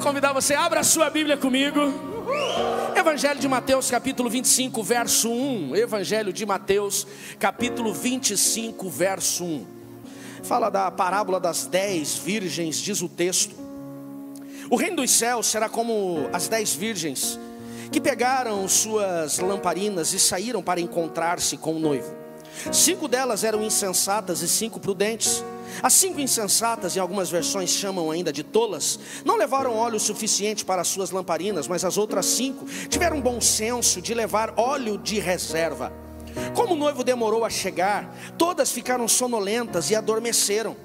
convidar você, abra a sua Bíblia comigo. Evangelho de Mateus, capítulo 25, verso 1. Evangelho de Mateus, capítulo 25, verso 1. Fala da parábola das 10 virgens, diz o texto: o reino dos céus será como as 10 virgens que pegaram suas lamparinas e saíram para encontrar-se com o noivo. 5 delas eram insensatas e 5 prudentes. As 5 insensatas, em algumas versões chamam ainda de tolas, não levaram óleo suficiente para as suas lamparinas, mas as outras 5 tiveram bom senso de levar óleo de reserva. Como o noivo demorou a chegar, todas ficaram sonolentas e adormeceram.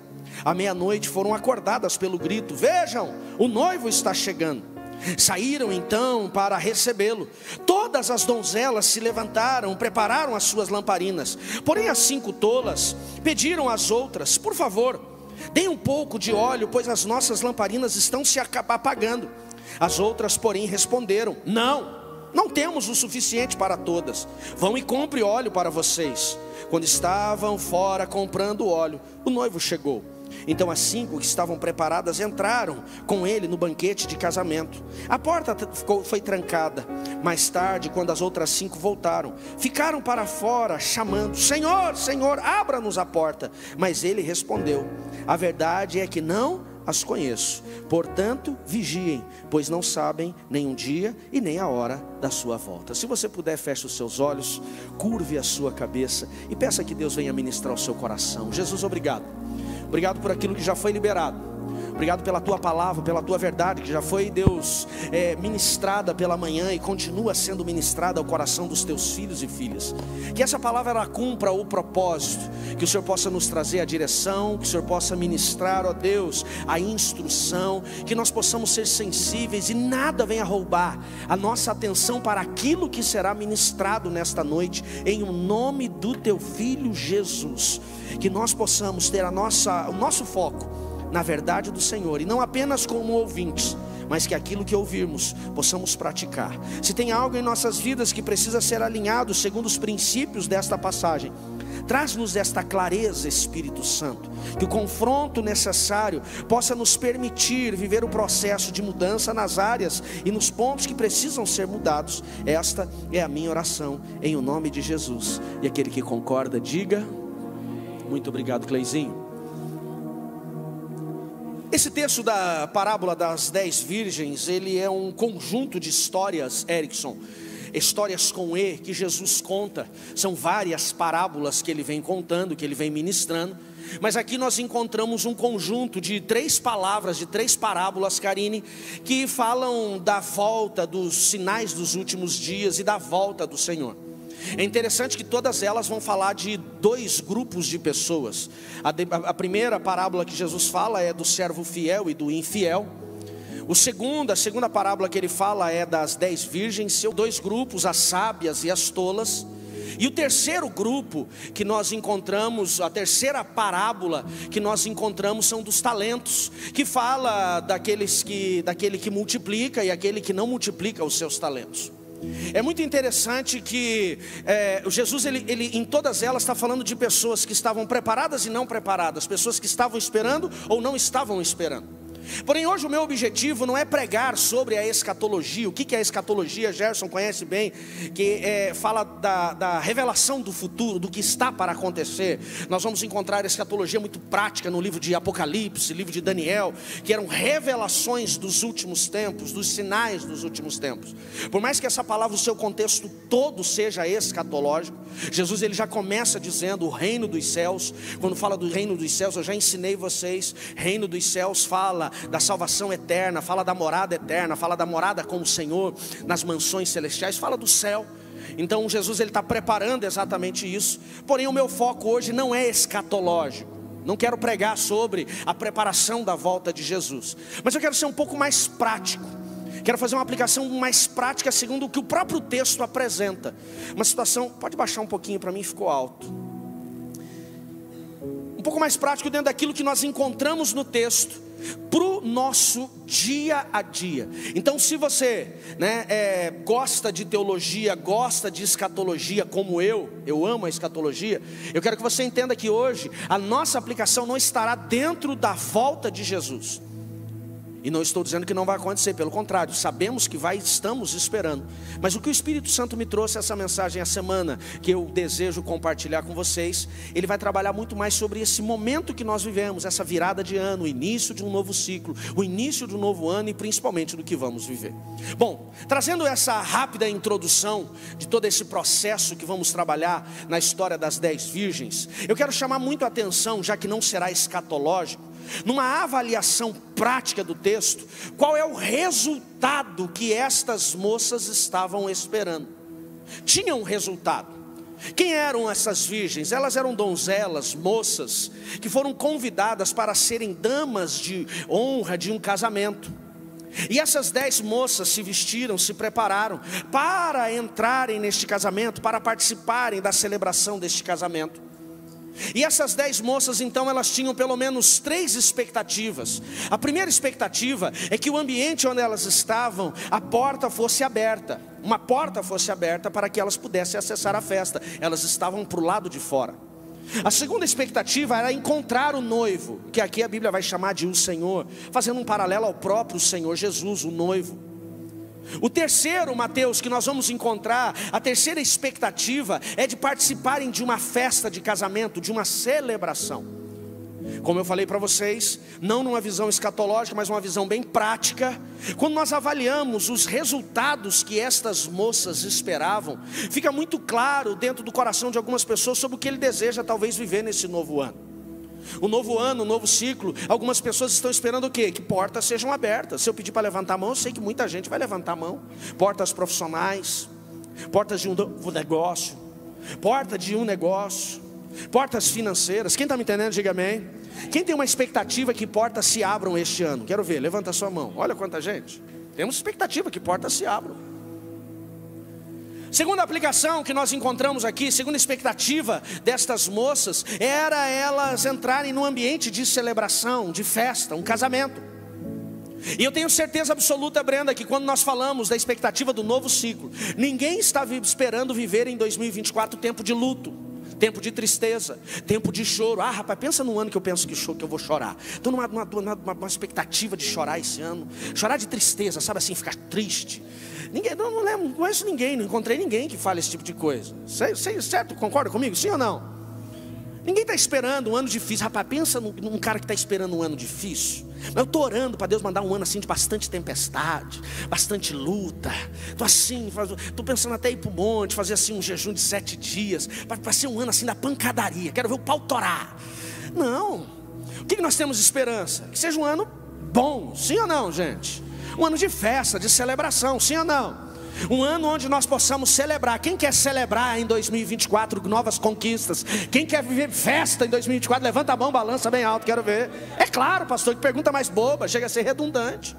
À meia-noite foram acordadas pelo grito: vejam, o noivo está chegando. Saíram então para recebê-lo. Todas as donzelas se levantaram, prepararam as suas lamparinas. Porém as 5 tolas pediram às outras: por favor, deem um pouco de óleo, pois as nossas lamparinas estão se apagando. As outras porém responderam: não temos o suficiente para todas. Vão e compre óleo para vocês. Quando estavam fora comprando óleo, o noivo chegou. Então as 5 que estavam preparadas entraram com ele no banquete de casamento. A porta foi trancada. Mais tarde, quando as outras 5 voltaram, ficaram para fora chamando: Senhor, Senhor, abra-nos a porta. Mas ele respondeu: a verdade é que não as conheço. Portanto, vigiem, pois não sabem nem o dia e nem a hora da sua volta. Se você puder, feche os seus olhos, curve a sua cabeça e peça que Deus venha ministrar o seu coração. Jesus, obrigado. Obrigado por aquilo que já foi liberado. Obrigado pela tua palavra, pela tua verdade, que já foi, Deus, ministrada pela manhã e continua sendo ministrada ao coração dos teus filhos e filhas. Que essa palavra ela cumpra o propósito, que o Senhor possa nos trazer a direção, que o Senhor possa ministrar, ó Deus, a instrução, que nós possamos ser sensíveis e nada venha roubar a nossa atenção para aquilo que será ministrado nesta noite, em o nome do teu Filho Jesus. Que nós possamos ter o nosso foco na verdade do Senhor, e não apenas como ouvintes, mas que aquilo que ouvirmos possamos praticar. Se tem algo em nossas vidas que precisa ser alinhado segundo os princípios desta passagem, traz-nos esta clareza, Espírito Santo, que o confronto necessário possa nos permitir viver o processo de mudança nas áreas e nos pontos que precisam ser mudados. Esta é a minha oração, em o nome de Jesus. E aquele que concorda, diga: muito obrigado, Cleizinho. Esse texto da parábola das 10 virgens, ele é um conjunto de histórias, Erickson, histórias com E, que Jesus conta. São várias parábolas que ele vem contando, que ele vem ministrando. Mas aqui nós encontramos um conjunto de 3 palavras, de 3 parábolas, Karine, que falam da volta, dos sinais dos últimos dias e da volta do Senhor. É interessante que todas elas vão falar de 2 grupos de pessoas. A primeira parábola que Jesus fala é do servo fiel e do infiel. A segunda parábola que ele fala é das 10 virgens. São 2 grupos, as sábias e as tolas. E o terceiro grupo que nós encontramos, a terceira parábola que nós encontramos são dos talentos, que fala daquele que multiplica e aquele que não multiplica os seus talentos. É muito interessante que Jesus ele em todas elas está falando de pessoas que estavam preparadas e não preparadas, pessoas que estavam esperando ou não estavam esperando. Porém hoje o meu objetivo não é pregar sobre a escatologia. O que é a escatologia? Gerson conhece bem, que fala da revelação do futuro, do que está para acontecer. Nós vamos encontrar a escatologia muito prática no livro de Apocalipse, livro de Daniel, que eram revelações dos últimos tempos, dos sinais dos últimos tempos. Por mais que essa palavra, o seu contexto todo seja escatológico, Jesus ele já começa dizendo o reino dos céus. Quando fala do reino dos céus, eu já ensinei vocês, reino dos céus fala da salvação eterna, fala da morada eterna, fala da morada com o Senhor nas mansões celestiais, fala do céu. Então Jesus ele está preparando exatamente isso. Porém o meu foco hoje não é escatológico. Não quero pregar sobre a preparação da volta de Jesus, mas eu quero ser um pouco mais prático. Quero fazer uma aplicação mais prática segundo o que o próprio texto apresenta. Uma situação, pode baixar um pouquinho para mim, ficou alto. Um pouco mais prático dentro daquilo que nós encontramos no texto, para o nosso dia a dia. Então se você gosta de teologia, gosta de escatologia como eu amo a escatologia, eu quero que você entenda que hoje a nossa aplicação não estará dentro da volta de Jesus. E não estou dizendo que não vai acontecer, pelo contrário, sabemos que vai, estamos esperando. Mas o que o Espírito Santo me trouxe essa mensagem, a semana que eu desejo compartilhar com vocês, ele vai trabalhar muito mais sobre esse momento que nós vivemos, essa virada de ano, o início de um novo ciclo, o início de um novo ano e principalmente do que vamos viver. Bom, trazendo essa rápida introdução de todo esse processo que vamos trabalhar na história das 10 virgens, eu quero chamar muito a atenção, já que não será escatológico, numa avaliação prática do texto, qual é o resultado que estas moças estavam esperando. Tinha um resultado. Quem eram essas virgens? Elas eram donzelas, moças, que foram convidadas para serem damas de honra de um casamento. E essas 10 moças se vestiram, se prepararam para entrarem neste casamento, para participarem da celebração deste casamento. E essas 10 moças então, elas tinham pelo menos 3 expectativas. A primeira expectativa é que o ambiente onde elas estavam, a porta fosse aberta. Uma porta fosse aberta para que elas pudessem acessar a festa. Elas estavam para o lado de fora. A segunda expectativa era encontrar o noivo, que aqui a Bíblia vai chamar de o Senhor, fazendo um paralelo ao próprio Senhor Jesus, o noivo. O terceiro, Mateus, que nós vamos encontrar, a terceira expectativa é de participarem de uma festa de casamento, de uma celebração. Como eu falei para vocês, não numa visão escatológica, mas uma visão bem prática. Quando nós avaliamos os resultados que estas moças esperavam, fica muito claro dentro do coração de algumas pessoas sobre o que ele deseja talvez viver nesse novo ano. O novo ano, o novo ciclo, algumas pessoas estão esperando o quê? Que portas sejam abertas. Se eu pedir para levantar a mão, eu sei que muita gente vai levantar a mão. Portas profissionais, portas de um negócio, porta de um negócio, portas financeiras. Quem está me entendendo, diga amém. Quem tem uma expectativa que portas se abram este ano? Quero ver, levanta a sua mão. Olha quanta gente. Temos expectativa que portas se abram. Segunda aplicação que nós encontramos aqui, segunda expectativa destas moças, era elas entrarem num ambiente de celebração, de festa, um casamento. E eu tenho certeza absoluta, Brenda, que quando nós falamos da expectativa do novo ciclo, ninguém está esperando viver em 2024 tempo de luto, tempo de tristeza, tempo de choro. Ah, rapaz, pensa num ano que eu penso que eu vou chorar. Estou numa expectativa de chorar esse ano, chorar de tristeza, sabe assim, ficar triste. Ninguém, não conheço ninguém, não encontrei ninguém que fale esse tipo de coisa. Certo? Concorda comigo? Sim ou não? Ninguém está esperando um ano difícil. Rapaz, pensa num cara que está esperando um ano difícil. Eu estou orando para Deus mandar um ano assim de bastante tempestade, bastante luta. Estou assim, estou pensando até ir para o monte, fazer assim um jejum de 7 dias, para ser um ano assim da pancadaria. Quero ver o pau torar. Não. O que nós temos esperança? Que seja um ano bom. Sim ou não, gente? Um ano de festa, de celebração, sim ou não? Um ano onde nós possamos celebrar. Quem quer celebrar em 2024 novas conquistas? Quem quer viver festa em 2024? Levanta a mão, balança bem alto, quero ver. É claro, pastor, que pergunta mais boba, chega a ser redundante.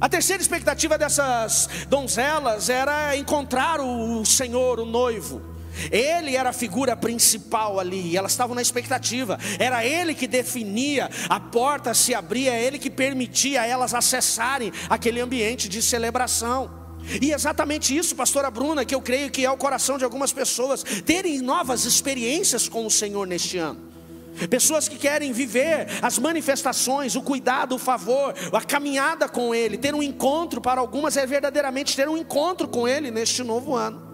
A terceira expectativa dessas donzelas era encontrar o Senhor, o noivo. Ele era a figura principal ali, e elas estavam na expectativa. Era ele que definia, a porta se abria, é ele que permitia elas acessarem aquele ambiente de celebração. E exatamente isso, pastora Bruna, que eu creio que é o coração de algumas pessoas, terem novas experiências com o Senhor neste ano. Pessoas que querem viver as manifestações, o cuidado, o favor, a caminhada com Ele. Ter um encontro, para algumas é verdadeiramente ter um encontro com Ele neste novo ano.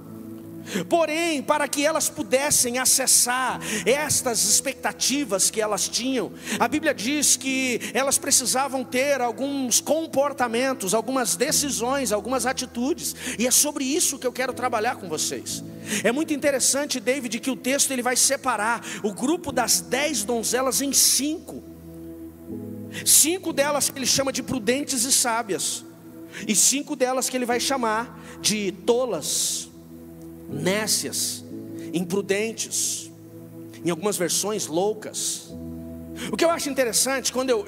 Porém, para que elas pudessem acessar estas expectativas que elas tinham, a Bíblia diz que elas precisavam ter alguns comportamentos, algumas decisões, algumas atitudes. E é sobre isso que eu quero trabalhar com vocês. É muito interessante, David, que o texto ele vai separar o grupo das 10 donzelas em 5. 5 delas que ele chama de prudentes e sábias, e 5 delas que ele vai chamar de tolas, nécias, imprudentes, em algumas versões loucas. O que eu acho interessante, quando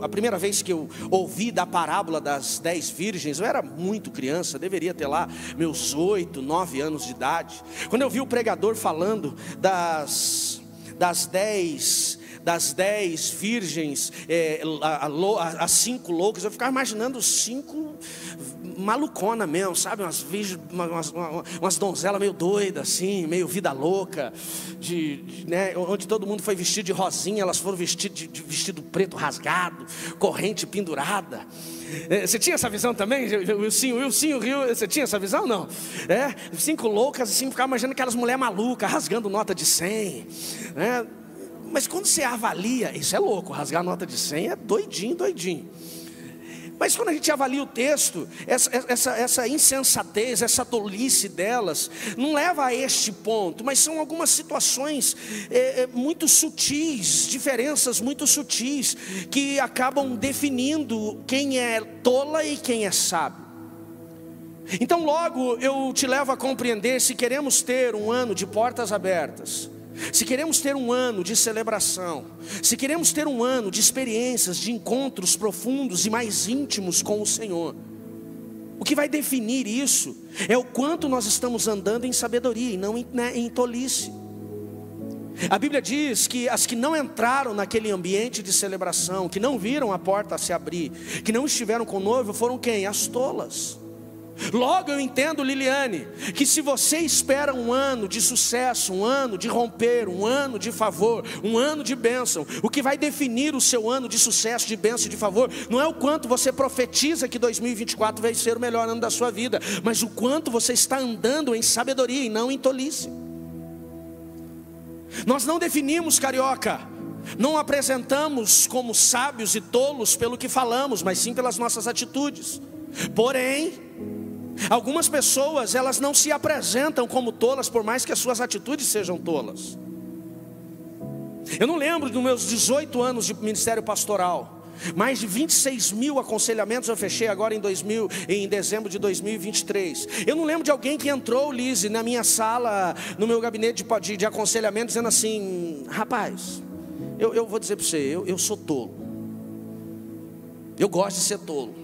a primeira vez que eu ouvi da parábola das 10 virgens, eu era muito criança, deveria ter lá meus 8, 9 anos de idade. Quando eu vi o pregador falando das 10 virgens, as 5 loucas, eu ficava imaginando 5 malucona mesmo, sabe? Umas donzelas meio doidas assim, meio vida louca, né? Onde todo mundo foi vestido de rosinha, elas foram vestidas de vestido preto rasgado, corrente pendurada. Você tinha essa visão também? O Wilson Rio, você tinha essa visão? Não. 5 loucas assim, ficava imaginando aquelas mulheres malucas, rasgando nota de 100, né? Mas quando você avalia, isso é louco, rasgar nota de 100 é doidinho. Mas quando a gente avalia o texto, essa insensatez, essa tolice delas, não leva a este ponto, mas são algumas situações muito sutis, diferenças muito sutis, que acabam definindo quem é tola e quem é sábio. Então logo eu te levo a compreender, se queremos ter um ano de portas abertas, se queremos ter um ano de celebração, se queremos ter um ano de experiências, de encontros profundos e mais íntimos com o Senhor, o que vai definir isso é o quanto nós estamos andando em sabedoria e não em tolice. A Bíblia diz que as que não entraram naquele ambiente de celebração, que não viram a porta se abrir, que não estiveram com o noivo, foram quem? As tolas. Logo eu entendo, Liliane, que se você espera um ano de sucesso, um ano de romper, um ano de favor, um ano de bênção, o que vai definir o seu ano de sucesso, de bênção e de favor, não é o quanto você profetiza que 2024 vai ser o melhor ano da sua vida, mas o quanto você está andando em sabedoria e não em tolice. Nós não definimos, carioca, não apresentamos como sábios e tolos pelo que falamos, mas sim pelas nossas atitudes. Porém, algumas pessoas, elas não se apresentam como tolas, por mais que as suas atitudes sejam tolas. Eu não lembro dos meus 18 anos de ministério pastoral, mais de 26 mil aconselhamentos eu fechei agora em dezembro de 2023. Eu não lembro de alguém que entrou, Lise, na minha sala, no meu gabinete de aconselhamento, dizendo assim: rapaz, eu vou dizer para você, eu sou tolo, eu gosto de ser tolo,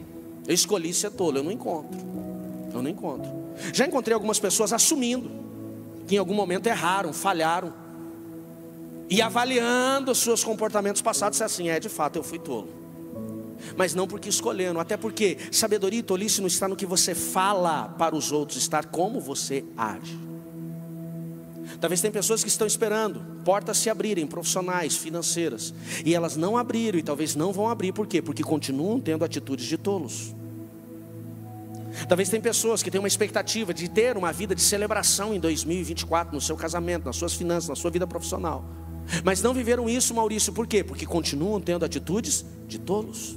eu escolhi ser tolo. Eu não encontro. Já encontrei algumas pessoas assumindo que em algum momento erraram, falharam, e avaliando os seus comportamentos passados, assim, de fato eu fui tolo. Mas não porque escolheram, até porque sabedoria e tolice não está no que você fala para os outros, está como você age. Talvez tem pessoas que estão esperando portas se abrirem, profissionais, financeiras, e elas não abriram e talvez não vão abrir. Por quê? Porque continuam tendo atitudes de tolos. Talvez tem pessoas que têm uma expectativa de ter uma vida de celebração em 2024, no seu casamento, nas suas finanças, na sua vida profissional, mas não viveram isso, Maurício. Por quê? Porque continuam tendo atitudes de tolos.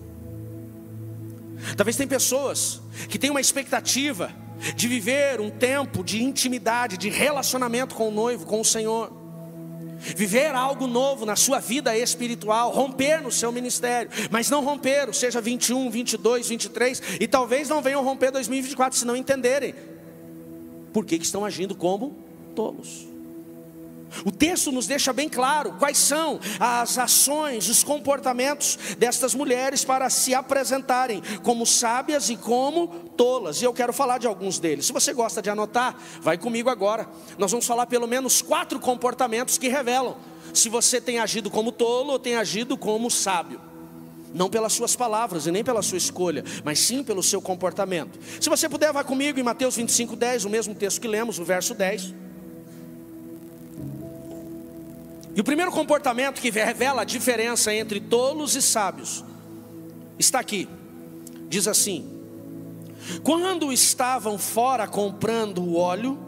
Talvez tem pessoas que têm uma expectativa de viver um tempo de intimidade, de relacionamento com o noivo, com o Senhor, viver algo novo na sua vida espiritual, romper no seu ministério, mas não romperam, seja 21, 22, 23, e talvez não venham romper 2024, se não entenderem por que estão agindo como tolos. O texto nos deixa bem claro quais são as ações, os comportamentos destas mulheres para se apresentarem como sábias e como tolas. E eu quero falar de alguns deles. Se você gosta de anotar, vai comigo agora. Nós vamos falar pelo menos 4 comportamentos que revelam se você tem agido como tolo ou tem agido como sábio. Não pelas suas palavras e nem pela sua escolha, mas sim pelo seu comportamento. Se você puder, vá comigo em Mateus 25:10, o mesmo texto que lemos, o verso 10. E o primeiro comportamento que revela a diferença entre tolos e sábios está aqui. Diz assim: quando estavam fora comprando o óleo,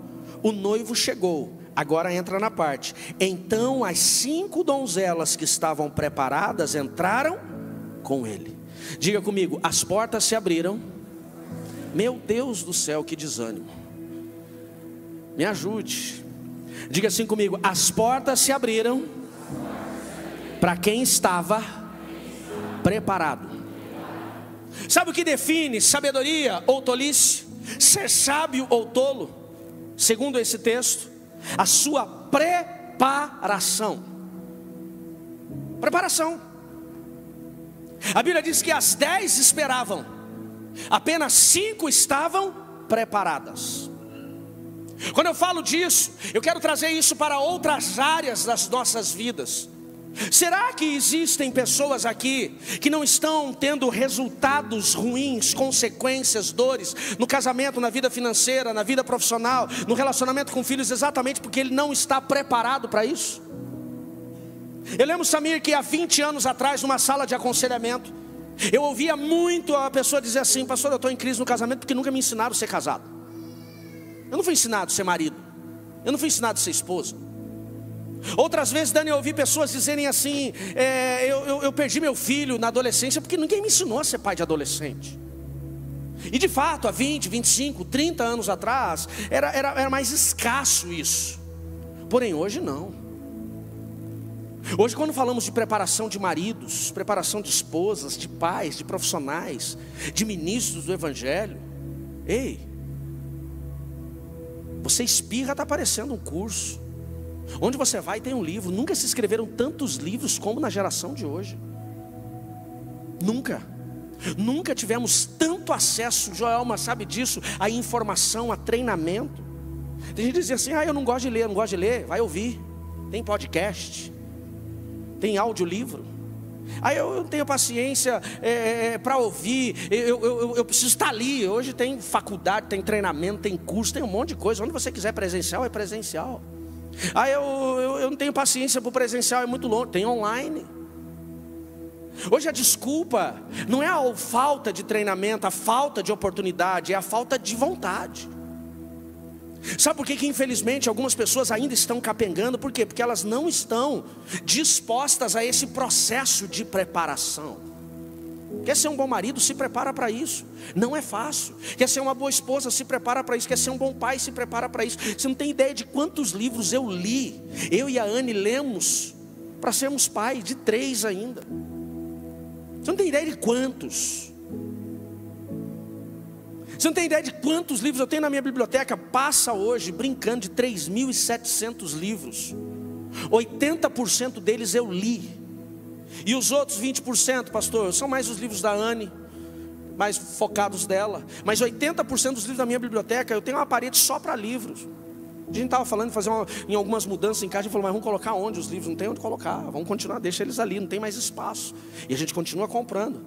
o noivo chegou. Agora entra na parte. Então as 5 donzelas que estavam preparadas entraram com ele. Diga comigo: as portas se abriram. Meu Deus do céu, que desânimo. Me ajude. Diga assim comigo: as portas se abriram para quem estava preparado. Sabe o que define sabedoria ou tolice? Ser sábio ou tolo, segundo esse texto, a sua preparação. Preparação. A Bíblia diz que as 10 esperavam, apenas 5 estavam preparadas. Quando eu falo disso, eu quero trazer isso para outras áreas das nossas vidas. Será que existem pessoas aqui que não estão tendo resultados ruins, consequências, dores no casamento, na vida financeira, na vida profissional, no relacionamento com filhos, exatamente porque ele não está preparado para isso? Eu lembro, Samir, que há 20 anos atrás, numa sala de aconselhamento, eu ouvia muito a pessoa dizer assim: pastor, eu estou em crise no casamento porque nunca me ensinaram a ser casado. Eu não fui ensinado a ser marido, eu não fui ensinado a ser esposa. Outras vezes, Dani, eu ouvi pessoas dizerem assim: eu perdi meu filho na adolescência porque ninguém me ensinou a ser pai de adolescente. E de fato, há 20, 25, 30 anos atrás, era mais escasso isso. Porém, hoje não. Hoje, quando falamos de preparação de maridos, preparação de esposas, de pais, de profissionais, de ministros do Evangelho, ei, você espirra, está aparecendo um curso. Onde você vai tem um livro. Nunca se escreveram tantos livros como na geração de hoje. Nunca tivemos tanto acesso, Joelma sabe disso, a informação, a treinamento. Tem gente que diz assim: eu não gosto de ler, vai ouvir. Tem podcast, tem audiolivro. Eu não tenho paciência para ouvir, eu preciso estar ali. Hoje tem faculdade, tem treinamento, tem curso, tem um monte de coisa. Onde você quiser presencial, é presencial. Eu não tenho paciência para o presencial, é muito longe, tem online. Hoje a desculpa não é a falta de treinamento, a falta de oportunidade, é a falta de vontade. Sabe por que infelizmente algumas pessoas ainda estão capengando? Por quê? Porque elas não estão dispostas a esse processo de preparação. Quer ser um bom marido? Se prepara para isso. Não é fácil. Quer ser uma boa esposa? Se prepara para isso. Quer ser um bom pai? Se prepara para isso. Você não tem ideia de quantos livros eu li. Eu e a Anne lemos para sermos pais, de 3 ainda. Você não tem ideia de quantos. Você não tem ideia de quantos livros eu tenho na minha biblioteca. Passa hoje brincando de 3.700 livros. 80% deles eu li. E os outros 20%, pastor, são mais os livros da Anne, mais focados dela. Mas 80% dos livros da minha biblioteca, eu tenho uma parede só para livros. A gente estava falando de fazer em algumas mudanças em casa. A gente falou: mas vamos colocar onde os livros? Não tem onde colocar, vamos continuar, deixa eles ali, não tem mais espaço. E a gente continua comprando.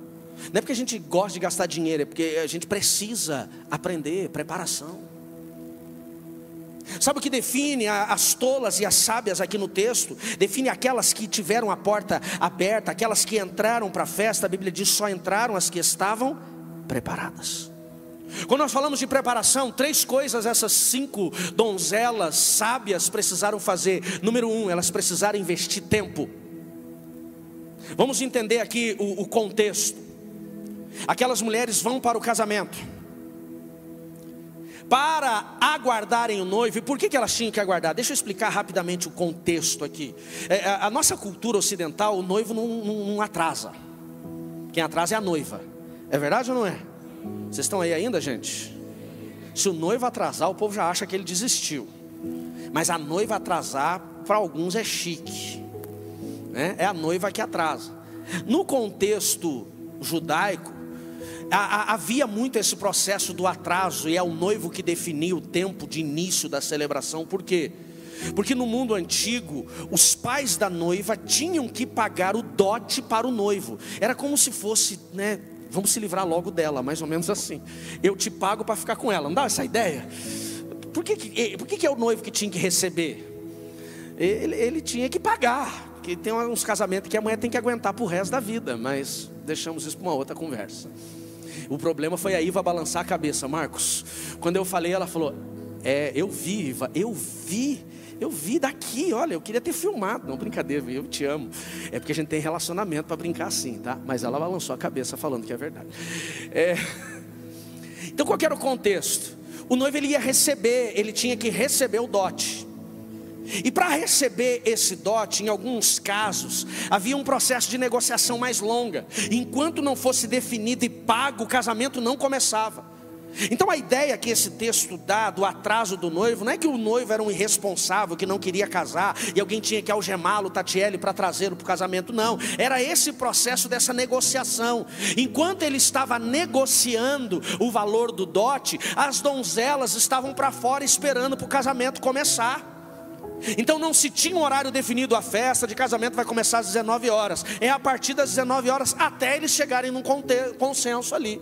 Não é porque a gente gosta de gastar dinheiro, é porque a gente precisa aprender, preparação. Sabe o que define as tolas e as sábias aqui no texto? Define aquelas que tiveram a porta aberta, aquelas que entraram para a festa. A Bíblia diz: só entraram as que estavam preparadas. Quando nós falamos de preparação, 3 coisas essas 5 donzelas sábias precisaram fazer. Número 1, elas precisaram investir tempo. Vamos entender aqui o contexto. Aquelas mulheres vão para o casamento para aguardarem o noivo. E por que elas tinham que aguardar? Deixa eu explicar rapidamente o contexto aqui. A nossa cultura ocidental, o noivo não atrasa. Quem atrasa é a noiva. É verdade ou não é? Vocês estão aí ainda, gente? Se o noivo atrasar, o povo já acha que ele desistiu. Mas a noiva atrasar, para alguns é chique, né? É a noiva que atrasa. No contexto judaico, havia muito esse processo do atraso, e é o noivo que definia o tempo de início da celebração. Por quê? Porque no mundo antigo, os pais da noiva tinham que pagar o dote para o noivo. Era como se fosse, né, vamos se livrar logo dela, mais ou menos assim. Eu te pago para ficar com ela, não dá essa ideia? Por que é o noivo que tinha que receber? Ele tinha que pagar. Porque tem uns casamentos que a mulher tem que aguentar para o resto da vida, mas deixamos isso para uma outra conversa. O problema foi a Iva balançar a cabeça. Marcos, quando eu falei, ela falou: eu vi, Iva, eu vi daqui, olha, eu queria ter filmado. Não, brincadeira, eu te amo. É porque a gente tem relacionamento para brincar assim, tá? Mas ela balançou a cabeça falando que é verdade. Então qual que era o contexto? O noivo ele tinha que receber o dote. E para receber esse dote, em alguns casos, havia um processo de negociação mais longa. Enquanto não fosse definido e pago, o casamento não começava. Então a ideia que esse texto dá do atraso do noivo, não é que o noivo era um irresponsável, que não queria casar, e alguém tinha que algemá-lo, Tatiele, para trazê-lo para o casamento. Não, era esse processo dessa negociação. Enquanto ele estava negociando o valor do dote, as donzelas estavam para fora esperando para o casamento começar. Então não se tinha um horário definido, a festa de casamento vai começar às 19 horas. É a partir das 19 horas até eles chegarem num consenso ali.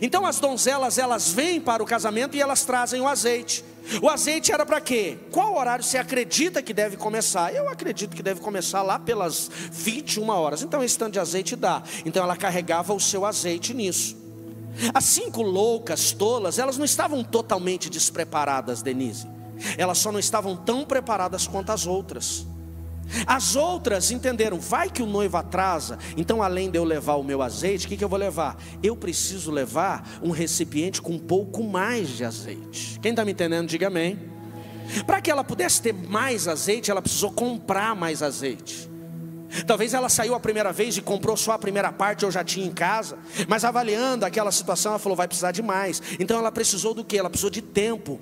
Então as donzelas, elas vêm para o casamento e elas trazem o azeite. O azeite era para quê? Qual horário você acredita que deve começar? Eu acredito que deve começar lá pelas 21 horas. Então esse tanto de azeite dá. Então ela carregava o seu azeite nisso. As 5 loucas, tolas, elas não estavam totalmente despreparadas, Denise. Elas só não estavam tão preparadas quanto as outras. As outras entenderam, vai que o noivo atrasa, então além de eu levar o meu azeite, o que eu vou levar? Eu preciso levar um recipiente com um pouco mais de azeite. Quem está me entendendo, diga amém. Para que ela pudesse ter mais azeite, ela precisou comprar mais azeite. Talvez ela saiu a primeira vez e comprou só a primeira parte, eu já tinha em casa. Mas avaliando aquela situação, ela falou, vai precisar de mais. Então ela precisou do quê? Ela precisou de tempo.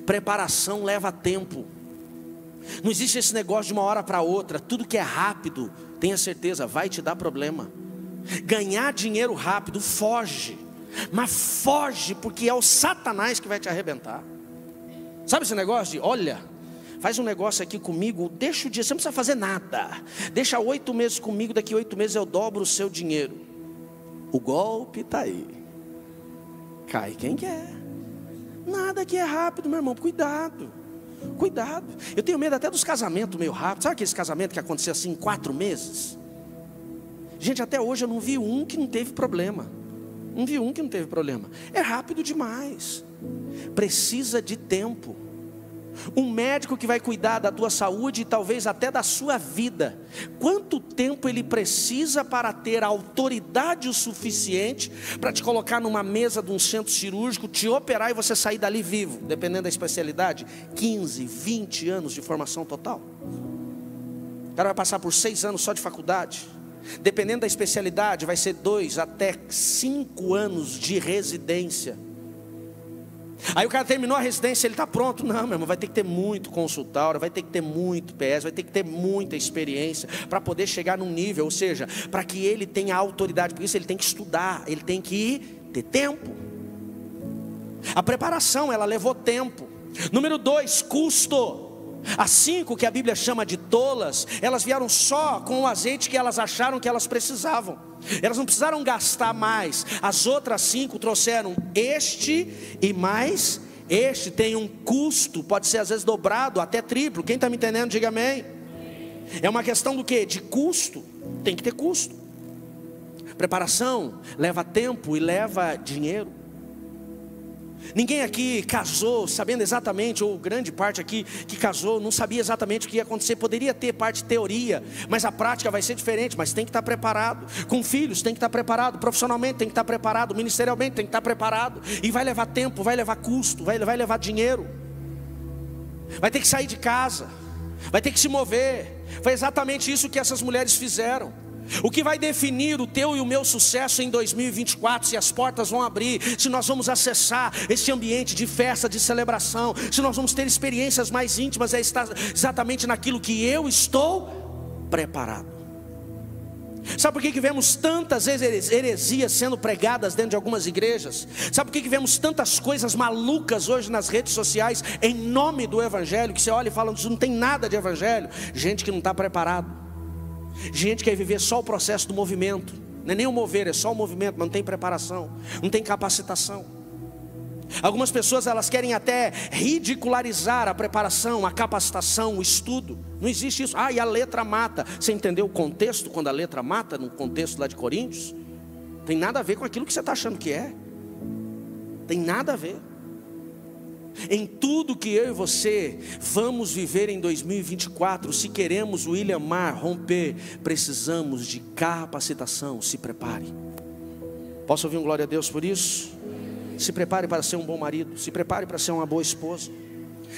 Preparação leva tempo. Não existe esse negócio de uma hora para outra. Tudo que é rápido, tenha certeza, vai te dar problema. Ganhar dinheiro rápido, foge. Mas foge, porque é o Satanás que vai te arrebentar. Sabe esse negócio de, olha, faz um negócio aqui comigo, deixa o dia, você não precisa fazer nada. Deixa 8 meses comigo, daqui 8 meses eu dobro o seu dinheiro. O golpe está aí. Cai quem quer. Nada que é rápido, meu irmão, cuidado. Cuidado, eu tenho medo até dos casamentos meio rápidos. Sabe aqueles casamentos que aconteceu assim em 4 meses? Gente, até hoje eu não vi um que não teve problema. Não vi um que não teve problema. É rápido demais. Precisa de tempo. Um médico que vai cuidar da tua saúde e talvez até da sua vida, quanto tempo ele precisa para ter autoridade o suficiente para te colocar numa mesa de um centro cirúrgico, te operar e você sair dali vivo, dependendo da especialidade? 15, 20 anos de formação total. O cara vai passar por 6 anos só de faculdade. Dependendo da especialidade, vai ser 2 até 5 anos de residência. Aí o cara terminou a residência, ele está pronto. Não, meu irmão, vai ter que ter muito consultório, vai ter que ter muito PS, vai ter que ter muita experiência para poder chegar num nível, ou seja, para que ele tenha autoridade. Por isso ele tem que estudar, ele tem que ter tempo. A preparação, ela levou tempo. Número 2, custo. As 5 que a Bíblia chama de tolas, elas vieram só com o azeite que elas acharam que elas precisavam. Elas não precisaram gastar mais. As outras 5 trouxeram este e mais este. Tem um custo, pode ser às vezes dobrado, até triplo. Quem está me entendendo, diga amém. É uma questão do quê? De custo. Tem que ter custo. Preparação leva tempo e leva dinheiro. Ninguém aqui casou sabendo exatamente, ou grande parte aqui que casou não sabia exatamente o que ia acontecer. Poderia ter parte de teoria, mas a prática vai ser diferente. Mas tem que estar preparado. Com filhos tem que estar preparado, profissionalmente tem que estar preparado, ministerialmente tem que estar preparado. E vai levar tempo, vai levar custo, vai levar dinheiro. Vai ter que sair de casa, vai ter que se mover. Foi exatamente isso que essas mulheres fizeram. O que vai definir o teu e o meu sucesso em 2024, se as portas vão abrir, se nós vamos acessar esse ambiente de festa, de celebração, se nós vamos ter experiências mais íntimas, é estar exatamente naquilo que eu estou preparado. Sabe por que vemos tantas heresias sendo pregadas dentro de algumas igrejas? Sabe por que vemos tantas coisas malucas hoje nas redes sociais em nome do evangelho, que você olha e fala, isso não tem nada de evangelho? Gente que não está preparado. Gente que quer viver só o processo do movimento. Não é nem o mover, é só o movimento, mas não tem preparação, não tem capacitação. Algumas pessoas, elas querem até ridicularizar a preparação, a capacitação, o estudo. Não existe isso. E a letra mata. Você entendeu o contexto quando a letra mata, no contexto lá de Coríntios? Tem nada a ver com aquilo que você está achando que é. Tem nada a ver. Em tudo que eu e você vamos viver em 2024, se queremos o William Mar romper, precisamos de capacitação. Se prepare. Posso ouvir um glória a Deus por isso? Se prepare para ser um bom marido, se prepare para ser uma boa esposa,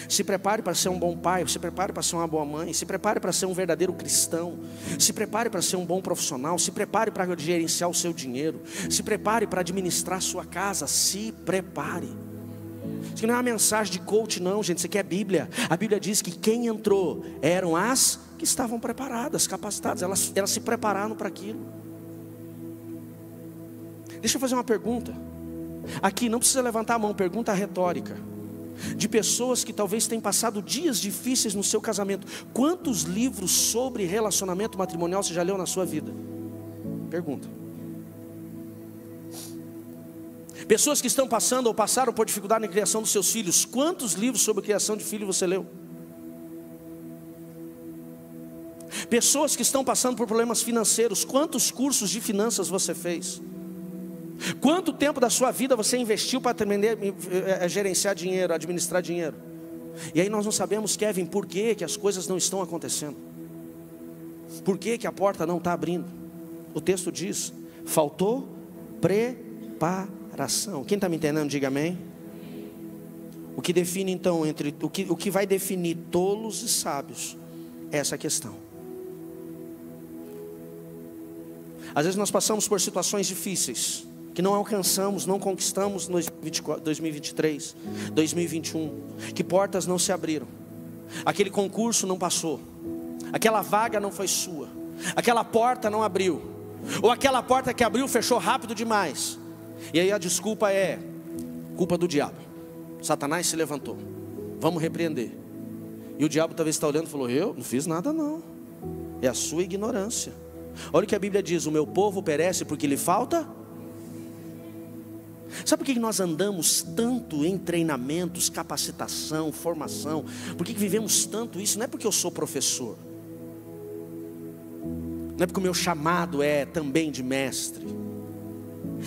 se prepare para ser um bom pai, se prepare para ser uma boa mãe, se prepare para ser um verdadeiro cristão, se prepare para ser um bom profissional, se prepare para gerenciar o seu dinheiro, se prepare para administrar a sua casa, se prepare. Isso não é uma mensagem de coach não, gente, isso aqui é Bíblia. A Bíblia diz que quem entrou eram as que estavam preparadas, capacitadas, elas se prepararam para aquilo. Deixa eu fazer uma pergunta. Aqui não precisa levantar a mão, pergunta retórica. de pessoas que talvez tenham passado dias difíceis no seu casamento. Quantos livros sobre relacionamento matrimonial você já leu na sua vida? Pergunta. Pessoas que estão passando ou passaram por dificuldade na criação dos seus filhos. Quantos livros sobre criação de filho você leu? Pessoas que estão passando por problemas financeiros. Quantos cursos de finanças você fez? Quanto tempo da sua vida você investiu para aprender a gerenciar dinheiro, administrar dinheiro? E aí nós não sabemos, Kevin, por que as coisas não estão acontecendo? Por que a porta não está abrindo? O texto diz, faltou preparação. Quem está me entendendo, diga amém. O que define então, o que vai definir tolos e sábios, é essa questão. Às vezes nós passamos por situações difíceis, que não alcançamos, não conquistamos em 2023, 2021, que portas não se abriram, aquele concurso não passou, aquela vaga não foi sua, aquela porta não abriu, ou aquela porta que abriu fechou rápido demais, e aí a desculpa é culpa do diabo. Satanás se levantou, vamos repreender. E o diabo talvez está olhando e falou, eu não fiz nada não, é a sua ignorância. Olha o que a Bíblia diz, o meu povo perece porque lhe falta. Sabe por que nós andamos tanto em treinamentos, capacitação, formação? Por que vivemos tanto isso? Não é porque eu sou professor, não é porque o meu chamado é também de mestre,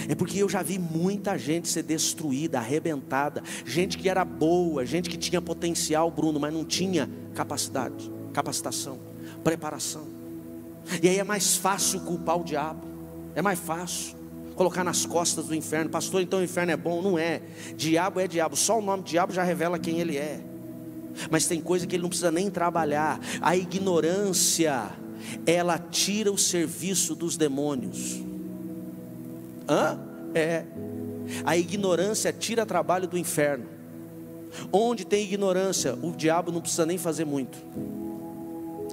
é porque eu já vi muita gente ser destruída, arrebentada, gente que era boa, gente que tinha potencial, Bruno, mas não tinha capacidade, capacitação, preparação. E aí é mais fácil culpar o diabo, é mais fácil colocar nas costas do inferno. Pastor, então o inferno é bom? Não é. Diabo é diabo, só o nome diabo já revela quem ele é. Mas tem coisa que ele não precisa nem trabalhar. A ignorância, ela tira o serviço dos demônios. A ignorância tira trabalho do inferno. Onde tem ignorância, o diabo não precisa nem fazer muito.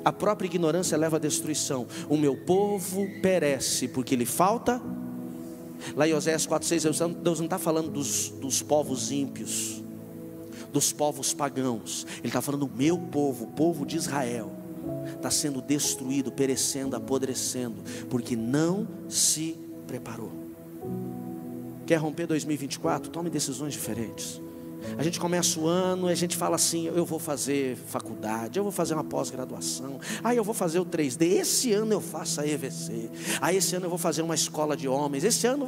A própria ignorância leva à destruição. O meu povo perece porque lhe falta. Lá em Oséias 4:6, Deus não está falando dos povos ímpios, dos povos pagãos. Ele está falando do meu povo, o povo de Israel está sendo destruído, perecendo, apodrecendo, porque não se preparou. Quer romper 2024? Tome decisões diferentes. A gente começa o ano e a gente fala assim, eu vou fazer faculdade, eu vou fazer uma pós-graduação, eu vou fazer o 3D, esse ano eu faço a EVC, esse ano eu vou fazer uma escola de homens, esse ano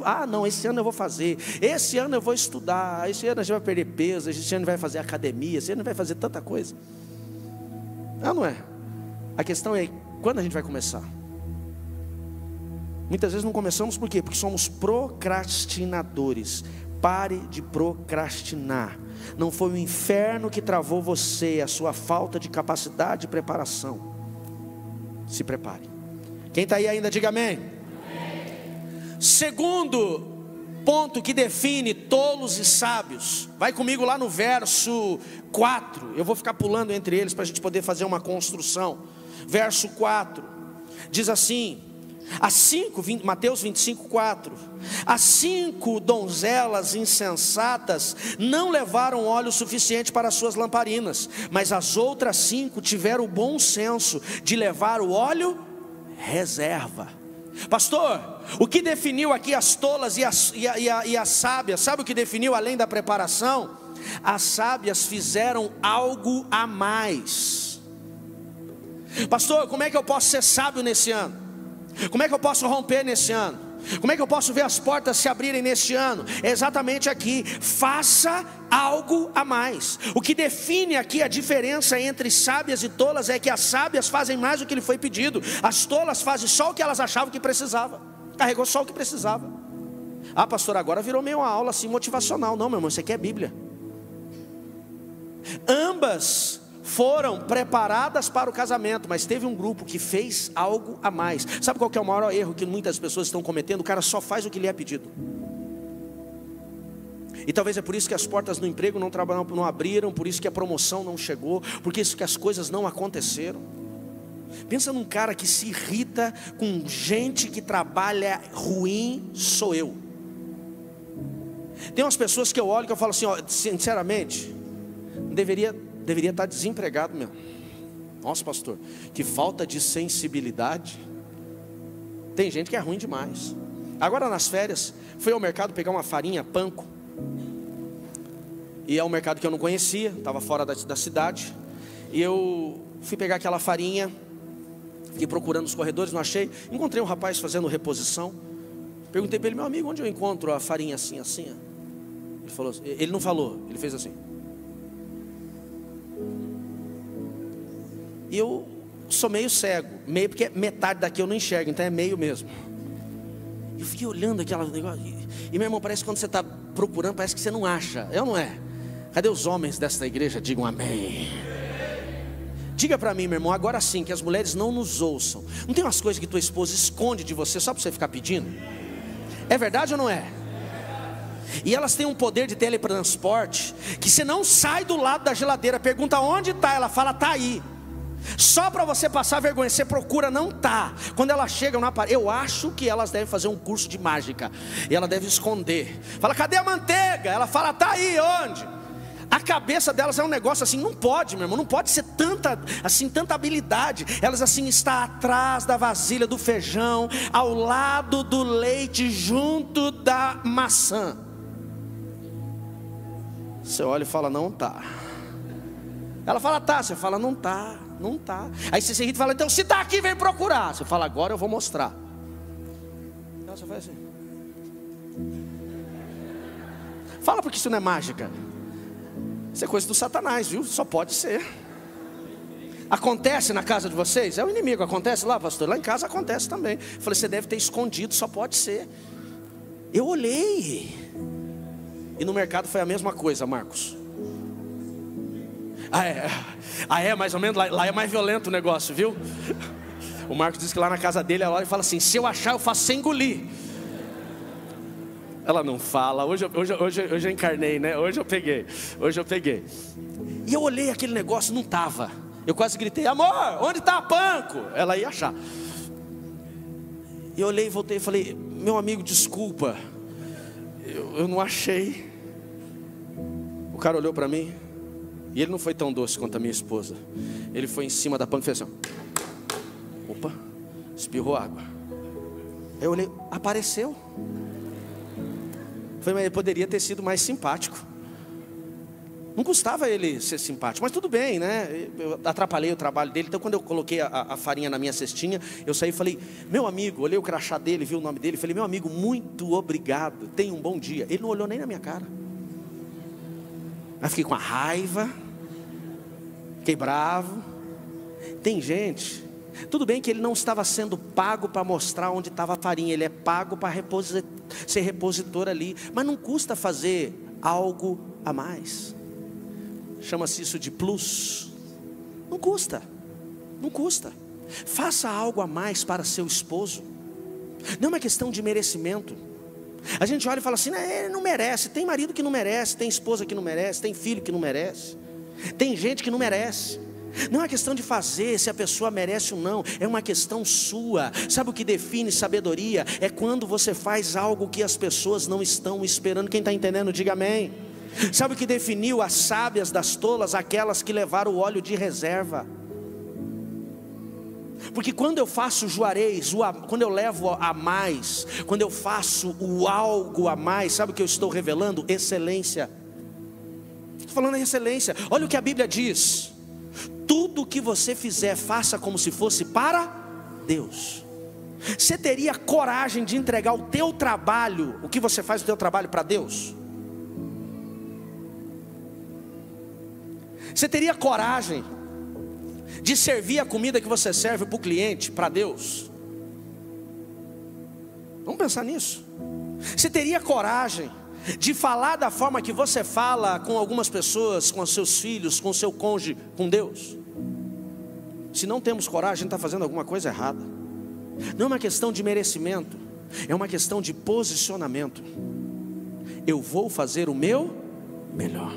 eu vou fazer, esse ano eu vou estudar, esse ano a gente vai perder peso, esse ano vai fazer academia, esse ano vai fazer tanta coisa. Não é? A questão é, quando a gente vai começar? Muitas vezes não começamos por quê? Porque somos procrastinadores. Pare de procrastinar. Não foi o inferno que travou você, a sua falta de capacidade e preparação. Se prepare. Quem está aí ainda, diga amém. Segundo ponto que define tolos e sábios. Vai comigo lá no verso 4. Eu vou ficar pulando entre eles para a gente poder fazer uma construção. Verso 4. Diz assim. Mateus 25:4. As 5 donzelas insensatas não levaram óleo suficiente para as suas lamparinas, mas as outras 5 tiveram o bom senso de levar o óleo reserva. Pastor, o que definiu aqui as tolas e as sábias? Sabe o que definiu além da preparação? As sábias fizeram algo a mais. Pastor, como é que eu posso ser sábio nesse ano? Como é que eu posso romper nesse ano? Como é que eu posso ver as portas se abrirem neste ano? É exatamente aqui, faça algo a mais. O que define aqui a diferença entre sábias e tolas é que as sábias fazem mais do que lhe foi pedido. As tolas fazem só o que elas achavam que precisava. Carregou só o que precisava. Pastor, agora virou meio uma aula assim motivacional. Não, meu irmão, isso aqui é Bíblia. Ambas foram preparadas para o casamento, mas teve um grupo que fez algo a mais. Sabe qual que é o maior erro que muitas pessoas estão cometendo? O cara só faz o que lhe é pedido. E talvez é por isso que as portas no emprego não abriram, por isso que a promoção não chegou, por isso que as coisas não aconteceram. Pensa num cara que se irrita com gente que trabalha ruim, sou eu. Tem umas pessoas que eu olho que eu falo assim, sinceramente, Deveria estar desempregado mesmo. Nossa, pastor, que falta de sensibilidade. Tem gente que é ruim demais. Agora nas férias, fui ao mercado pegar uma farinha panko. E é um mercado que eu não conhecia, estava fora da cidade. E eu fui pegar aquela farinha, fiquei procurando nos corredores, não achei. Encontrei um rapaz fazendo reposição. Perguntei para ele: meu amigo, onde eu encontro a farinha assim, assim? Ele falou, ele não falou, ele fez assim. E eu sou meio cego, meio porque metade daqui eu não enxergo, então é meio mesmo. Eu fiquei olhando aquela negócio. E meu irmão, parece que quando você está procurando, parece que você não acha. Eu não é. Cadê os homens desta igreja? Digam amém. Diga para mim, meu irmão, agora sim, que as mulheres não nos ouçam. Não tem umas coisas que tua esposa esconde de você só para você ficar pedindo? É verdade ou não é? E elas têm um poder de teletransporte, que você não sai do lado da geladeira, pergunta onde está, ela fala, está aí. Só para você passar vergonha, você procura, não está. Quando elas chegam na parede, eu acho que elas devem fazer um curso de mágica. E ela deve esconder. Fala, cadê a manteiga? Ela fala, está aí, onde? A cabeça delas é um negócio assim, não pode, meu irmão, não pode ser tanta habilidade. Elas assim, está atrás da vasilha do feijão, ao lado do leite, junto da maçã. Você olha e fala, não tá. Ela fala, tá. Você fala, não tá, não tá. Aí você se irrita e fala, então se tá aqui, vem procurar. Você fala, agora eu vou mostrar. Ela só faz assim. Fala, porque isso não é mágica. Isso é coisa do Satanás, viu? Só pode ser. Acontece na casa de vocês? É o inimigo, acontece lá, pastor? Lá em casa acontece também. Eu falei, você deve ter escondido, só pode ser. Eu olhei. E no mercado foi a mesma coisa, Marcos. Mais ou menos, lá é mais violento o negócio, viu? O Marcos disse que lá na casa dele, ela olha e fala assim, se eu achar eu faço sem engolir. Ela não fala, hoje eu encarnei, né? Hoje eu peguei. E eu olhei aquele negócio, não estava. Eu quase gritei, amor, onde está a panko? Ela ia achar. E eu olhei e voltei e falei, meu amigo, desculpa, eu não achei. O cara olhou para mim, e ele não foi tão doce quanto a minha esposa. Ele foi em cima da panko e fez assim, opa, espirrou água. Eu olhei, apareceu. Mas ele poderia ter sido mais simpático. Não custava ele ser simpático, mas tudo bem, né? Eu atrapalhei o trabalho dele. Então quando eu coloquei a farinha na minha cestinha, eu saí e falei, meu amigo, olhei o crachá dele, vi o nome dele, falei, meu amigo, muito obrigado, tenha um bom dia. Ele não olhou nem na minha cara. Aí fiquei com a raiva, fiquei bravo. Tem gente, tudo bem que ele não estava sendo pago para mostrar onde estava a farinha, ele é pago para ser repositor ali, mas não custa fazer algo a mais. Chama-se isso de plus. Não custa. Faça algo a mais para seu esposo. Não é uma questão de merecimento. A gente olha e fala assim, ele não merece. Tem marido que não merece, tem esposa que não merece, tem filho que não merece, tem gente que não merece. Não é uma questão de fazer se a pessoa merece ou não, é uma questão sua. Sabe o que define sabedoria? É quando você faz algo que as pessoas não estão esperando. Quem está entendendo, diga amém. Sabe o que definiu as sábias das tolas? Aquelas que levaram o óleo de reserva. Porque quando eu faço juarez, quando eu levo a mais, quando eu faço o algo a mais, sabe o que eu estou revelando? Excelência. Estou falando em excelência. Olha o que a Bíblia diz: tudo que você fizer, faça como se fosse para Deus. Você teria coragem de entregar o teu trabalho, o que você faz no teu trabalho, para Deus? Você teria coragem de servir a comida que você serve para o cliente, para Deus? Vamos pensar nisso. Você teria coragem de falar da forma que você fala com algumas pessoas, com os seus filhos, com o seu cônjuge, com Deus? Se não temos coragem, a gente está fazendo alguma coisa errada. Não é uma questão de merecimento, é uma questão de posicionamento. Eu vou fazer o meu melhor.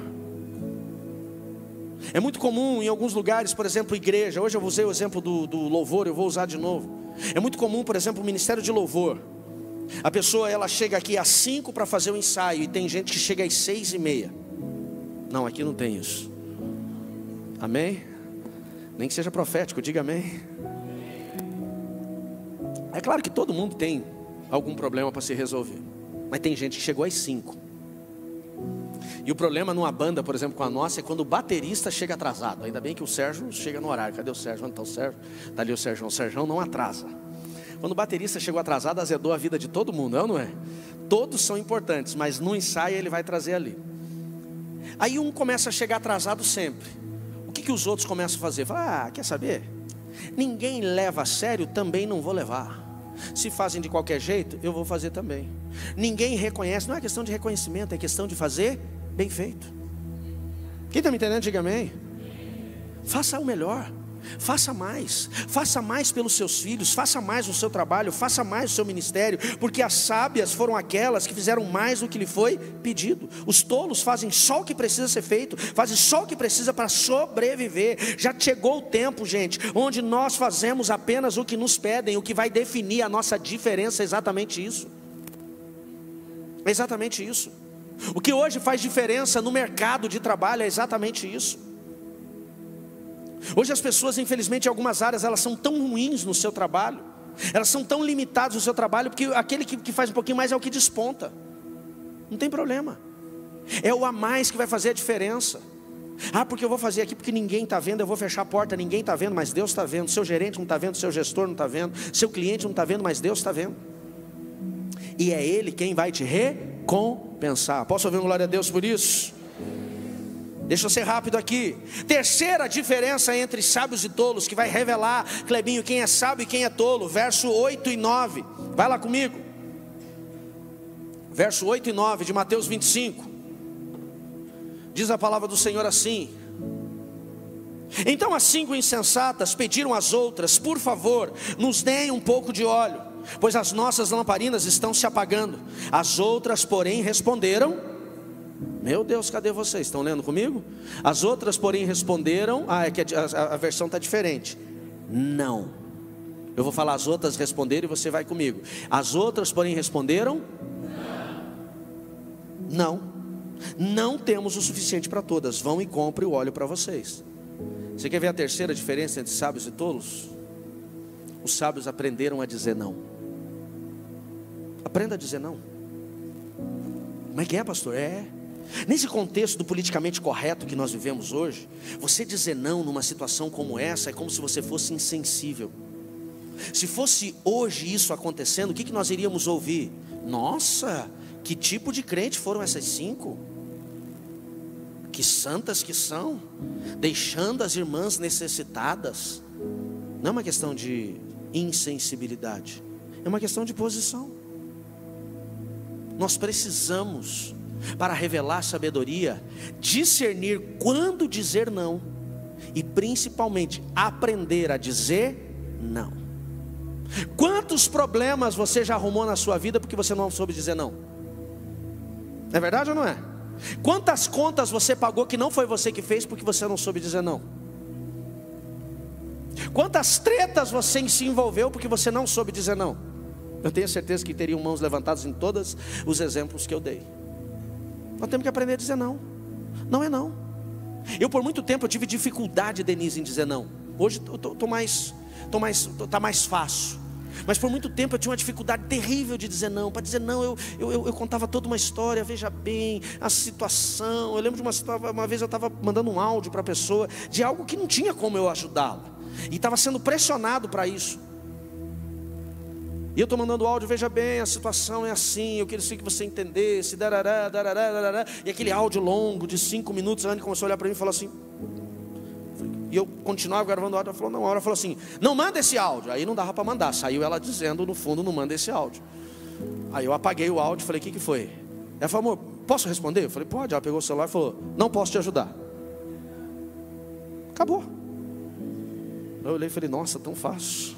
É muito comum em alguns lugares, por exemplo, igreja. Hoje eu usei o exemplo do louvor, eu vou usar de novo. É muito comum, por exemplo, o ministério de louvor. A pessoa, ela chega aqui às 5 para fazer o ensaio, e tem gente que chega às 6:30. Não, aqui não tem isso. Amém? Nem que seja profético, diga amém. É claro que todo mundo tem algum problema para se resolver, mas tem gente que chegou às 5. E o problema numa banda, por exemplo, com a nossa, é quando o baterista chega atrasado. Ainda bem que o Sérgio chega no horário. Cadê o Sérgio? Onde está o Sérgio? Está ali o Sérgio. O Sérgio não atrasa. Quando o baterista chegou atrasado, azedou a vida de todo mundo, não é? Todos são importantes, mas no ensaio ele vai trazer ali. Aí um começa a chegar atrasado sempre. O que os outros começam a fazer? Fala, quer saber? Ninguém leva a sério, também não vou levar. Se fazem de qualquer jeito, eu vou fazer também. Ninguém reconhece, não é questão de reconhecimento, é questão de fazer bem feito. Quem está me entendendo, diga amém. Faça o melhor, faça mais pelos seus filhos, faça mais no seu trabalho, faça mais no seu ministério, porque as sábias foram aquelas que fizeram mais do que lhe foi pedido. Os tolos fazem só o que precisa ser feito, fazem só o que precisa para sobreviver. Já chegou o tempo, gente, onde nós fazemos apenas o que nos pedem. O que vai definir a nossa diferença é exatamente isso. É exatamente isso. O que hoje faz diferença no mercado de trabalho é exatamente isso. Hoje as pessoas, infelizmente, em algumas áreas, elas são tão ruins no seu trabalho, elas são tão limitadas no seu trabalho, porque aquele que faz um pouquinho mais é o que desponta. Não tem problema. É o a mais que vai fazer a diferença. Porque eu vou fazer aqui porque ninguém está vendo, eu vou fechar a porta, ninguém está vendo, mas Deus está vendo. Seu gerente não está vendo, seu gestor não está vendo, seu cliente não está vendo, mas Deus está vendo. E é Ele quem vai te recompensar. Posso ouvir um glória a Deus por isso? Deixa eu ser rápido aqui. Terceira diferença entre sábios e tolos, que vai revelar, Clebinho, quem é sábio e quem é tolo. Verso 8 e 9. Vai lá comigo. Verso 8 e 9 de Mateus 25. Diz a palavra do Senhor assim: então as 5 insensatas pediram às outras: por favor, nos deem um pouco de óleo, pois as nossas lamparinas estão se apagando. As outras, porém, responderam... Meu Deus, cadê vocês? Estão lendo comigo? As outras, porém, responderam... é que a versão está diferente. Não. Eu vou falar as outras responderam e você vai comigo. As outras, porém, responderam... Não. Não temos o suficiente para todas. Vão e compre o óleo para vocês. Você quer ver a terceira diferença entre sábios e tolos? Os sábios aprenderam a dizer não. Aprenda a dizer não. Como é que é, pastor? Nesse contexto do politicamente correto que nós vivemos hoje, você dizer não numa situação como essa é como se você fosse insensível. Se fosse hoje isso acontecendo, o que nós iríamos ouvir? Nossa, que tipo de crente foram essas 5? Que santas que são, deixando as irmãs necessitadas. Não é uma questão de insensibilidade, é uma questão de posição. Nós precisamos, para revelar sabedoria, discernir quando dizer não, e principalmente aprender a dizer não. Quantos problemas você já arrumou na sua vida porque você não soube dizer não? É verdade ou não é? Quantas contas você pagou que não foi você que fez porque você não soube dizer não? Quantas tretas você se envolveu porque você não soube dizer não? Eu tenho certeza que teriam mãos levantadas em todos os exemplos que eu dei. Nós temos que aprender a dizer não. Não é não. Eu por muito tempo eu tive dificuldade, Denise, em dizer não. Hoje tá mais fácil. Mas por muito tempo eu tinha uma dificuldade terrível de dizer não. Para dizer não, eu contava toda uma história. Veja bem, a situação. Eu lembro de uma vez eu estava mandando um áudio para a pessoa de algo que não tinha como eu ajudá-la, e estava sendo pressionado para isso. E eu estou mandando áudio, veja bem, a situação é assim, eu queria que você entendesse, darará, darará, darará. E aquele áudio longo de 5 minutos, a Anne começou a olhar para mim e falou assim, e eu continuava gravando o áudio. Ela falou, não, ela falou assim, não manda esse áudio. Aí não dava para mandar, saiu ela dizendo no fundo, não manda esse áudio. Aí eu apaguei o áudio e falei, o que foi? Ela falou, amor, posso responder? Eu falei, pode. Ela pegou o celular e falou, não posso te ajudar. Acabou. Eu olhei e falei, nossa, tão fácil.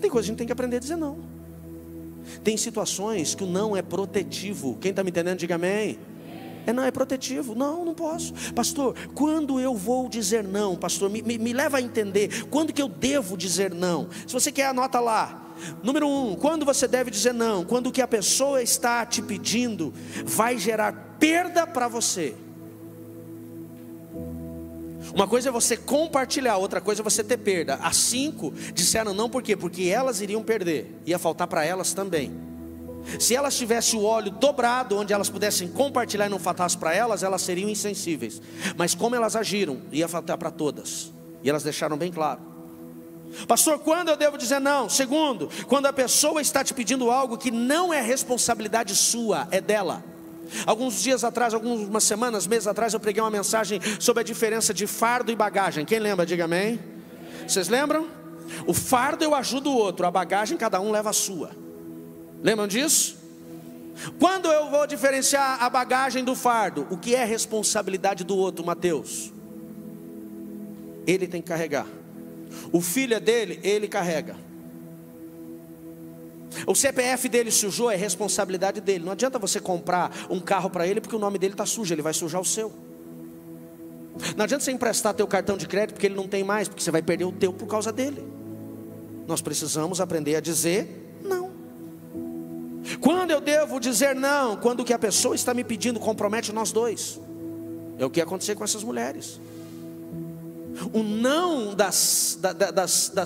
Tem coisa que a gente tem que aprender a dizer não. Tem situações que o não é protetivo. Quem está me entendendo, diga amém. Não, é protetivo. Não posso. Pastor, quando eu vou dizer não? Pastor, me leva a entender. Quando que eu devo dizer não? Se você quer, anota lá. Número 1, quando você deve dizer não? Quando o que a pessoa está te pedindo vai gerar perda para você. Uma coisa é você compartilhar, outra coisa é você ter perda. As 5 disseram não, por quê? Porque elas iriam perder, ia faltar para elas também. Se elas tivessem o óleo dobrado, onde elas pudessem compartilhar e não faltasse para elas, elas seriam insensíveis. Mas como elas agiram, ia faltar para todas. E elas deixaram bem claro. Pastor, quando eu devo dizer não? Segundo, quando a pessoa está te pedindo algo que não é responsabilidade sua, é dela. Alguns dias atrás, algumas semanas, meses atrás, eu preguei uma mensagem sobre a diferença de fardo e bagagem. Quem lembra, diga amém. Vocês lembram? O fardo eu ajudo o outro, a bagagem cada um leva a sua. Lembram disso? Quando eu vou diferenciar a bagagem do fardo, o que é responsabilidade do outro, Mateus? Ele tem que carregar. O filho é dele, ele carrega. O CPF dele sujou, é responsabilidade dele. Não adianta você comprar um carro para ele porque o nome dele está sujo, ele vai sujar o seu. Não adianta você emprestar teu cartão de crédito porque ele não tem mais, porque você vai perder o teu por causa dele. Nós precisamos aprender a dizer não. Quando eu devo dizer não? Quando o que a pessoa está me pedindo compromete nós dois. É o que ia acontecer com essas mulheres. O não das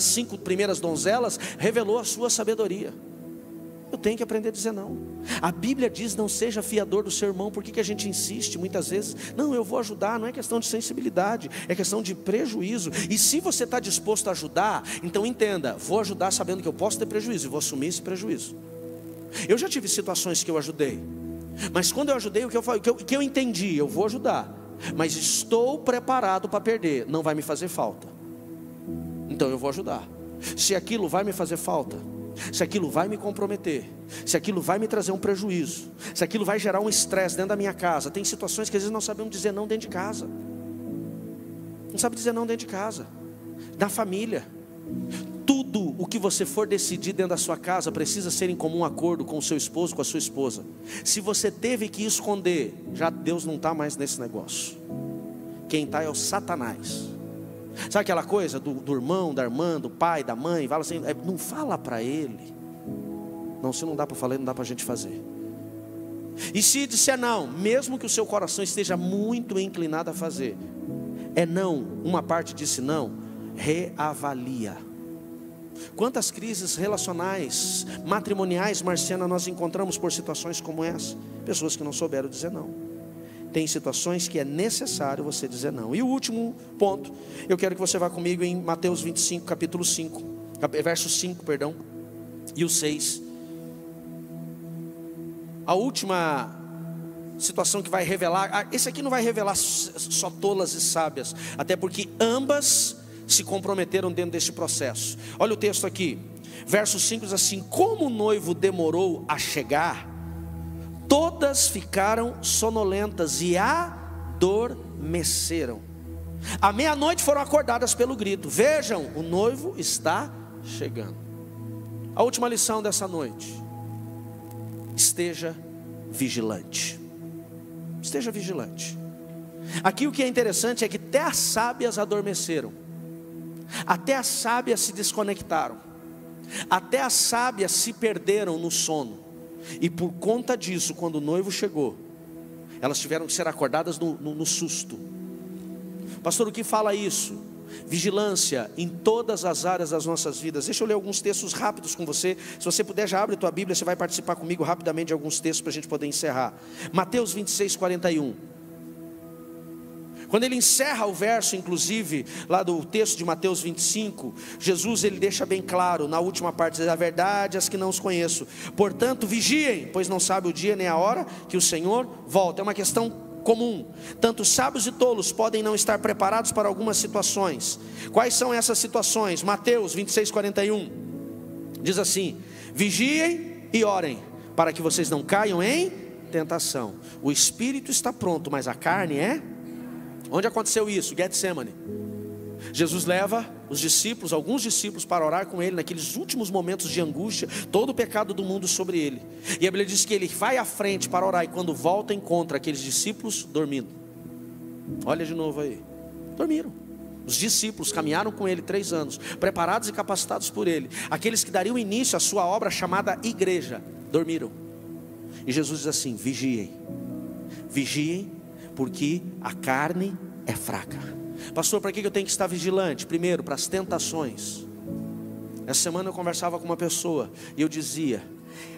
5 primeiras donzelas revelou a sua sabedoria. Eu tenho que aprender a dizer não. A Bíblia diz: não seja fiador do seu irmão. Por que a gente insiste muitas vezes? Não, eu vou ajudar. Não é questão de sensibilidade, é questão de prejuízo. E se você está disposto a ajudar, então entenda: vou ajudar sabendo que eu posso ter prejuízo, e vou assumir esse prejuízo. Eu já tive situações que eu ajudei, mas quando eu ajudei, o que eu entendi? Eu vou ajudar, mas estou preparado para perder. Não vai me fazer falta, então eu vou ajudar. Se aquilo vai me fazer falta, se aquilo vai me comprometer, se aquilo vai me trazer um prejuízo, se aquilo vai gerar um estresse dentro da minha casa. Tem situações que às vezes não sabemos dizer não dentro de casa. Não sabe dizer não dentro de casa, na família. Tudo o que você for decidir dentro da sua casa precisa ser em comum acordo com o seu esposo, com a sua esposa. Se você teve que esconder, já Deus não está mais nesse negócio. Quem está é o Satanás. Sabe aquela coisa do irmão, da irmã, do pai, da mãe? Fala assim, não fala para ele. Não, se não dá para falar, não dá para a gente fazer. E se disser não, mesmo que o seu coração esteja muito inclinado a fazer, é não, uma parte disse não, reavalia. Quantas crises relacionais, matrimoniais, Marciana, nós encontramos por situações como essa? Pessoas que não souberam dizer não. Tem situações que é necessário você dizer não. E o último ponto, eu quero que você vá comigo em Mateus 25, capítulo 5, verso 5, perdão, e o 6. A última situação que vai revelar, esse aqui não vai revelar só tolas e sábias, até porque ambas se comprometeram dentro deste processo. Olha o texto aqui, verso 5 diz assim: como o noivo demorou a chegar, todas ficaram sonolentas e adormeceram. À meia-noite foram acordadas pelo grito: vejam, o noivo está chegando. A última lição dessa noite: esteja vigilante. Esteja vigilante. Aqui o que é interessante é que até as sábias adormeceram. Até as sábias se desconectaram. Até as sábias se perderam no sono. E por conta disso, quando o noivo chegou, elas tiveram que ser acordadas no susto. Pastor, o que fala isso? Vigilância em todas as áreas das nossas vidas. Deixa eu ler alguns textos rápidos com você. Se você puder, já abre a tua Bíblia. Você vai participar comigo rapidamente de alguns textos para a gente poder encerrar. Mateus 26, 41. Quando ele encerra o verso, inclusive, lá do texto de Mateus 25, Jesus, ele deixa bem claro, na última parte, diz: a verdade, as que não os conheço. Portanto, vigiem, pois não sabe o dia nem a hora que o Senhor volta. É uma questão comum. Tanto sábios e tolos podem não estar preparados para algumas situações. Quais são essas situações? Mateus 26, 41. Diz assim: vigiem e orem, para que vocês não caiam em tentação. O espírito está pronto, mas a carne é... Onde aconteceu isso? Getsemane. Jesus leva os discípulos, alguns discípulos, para orar com ele naqueles últimos momentos de angústia, todo o pecado do mundo sobre ele. E a Bíblia diz que ele vai à frente para orar, e quando volta encontra aqueles discípulos dormindo. Olha de novo aí, dormiram. Os discípulos caminharam com ele 3 anos, preparados e capacitados por ele. Aqueles que dariam início à sua obra chamada igreja, dormiram. E Jesus diz assim: vigiem, vigiem, porque a carne é fraca. Pastor, para que eu tenho que estar vigilante? Primeiro, para as tentações. Essa semana eu conversava com uma pessoa e eu dizia: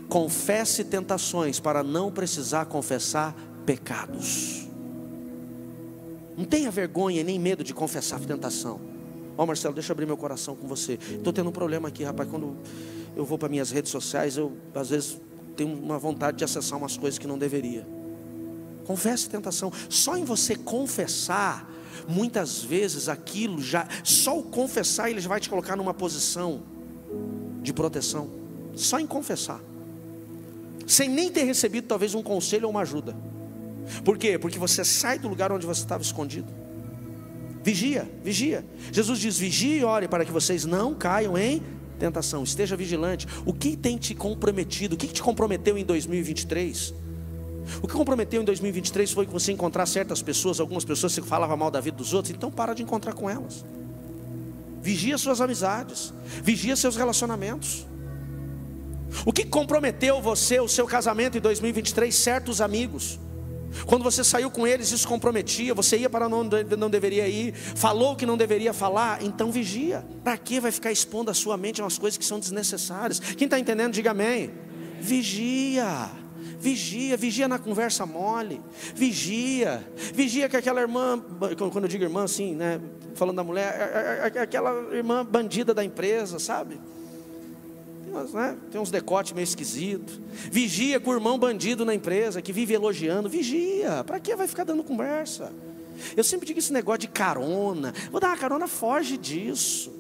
confesse tentações para não precisar confessar pecados. Não tenha vergonha nem medo de confessar tentação. Marcelo, deixa eu abrir meu coração com você. Estou tendo um problema aqui, rapaz. Quando eu vou para minhas redes sociais, eu às vezes tenho uma vontade de acessar umas coisas que não deveria. Confesse tentação. Só em você confessar, muitas vezes aquilo já, só o confessar ele já vai te colocar numa posição de proteção. Só em confessar, sem nem ter recebido talvez um conselho ou uma ajuda. Por quê? Porque você sai do lugar onde você estava escondido. Vigia, vigia. Jesus diz: vigie e ore para que vocês não caiam em tentação. Esteja vigilante. O que tem te comprometido? O que te comprometeu em 2023? O que comprometeu em 2023 foi que você encontrar certas pessoas, algumas pessoas que falavam mal da vida dos outros. Então para de encontrar com elas. Vigia suas amizades, vigia seus relacionamentos. O que comprometeu você, o seu casamento em 2023? Certos amigos. Quando você saiu com eles, isso comprometia. Você ia para onde não deveria ir, falou o que não deveria falar. Então vigia. Para que vai ficar expondo a sua mente a umas coisas que são desnecessárias? Quem está entendendo, diga amém. Vigia. Vigia, vigia na conversa mole. Vigia que aquela irmã, quando eu digo irmã assim, né, falando da mulher, aquela irmã bandida da empresa, sabe? Tem uns decotes meio esquisitos. Vigia com o irmão bandido na empresa, que vive elogiando. Vigia, para que vai ficar dando conversa? Eu sempre digo esse negócio de carona. Vou dar uma carona, foge disso.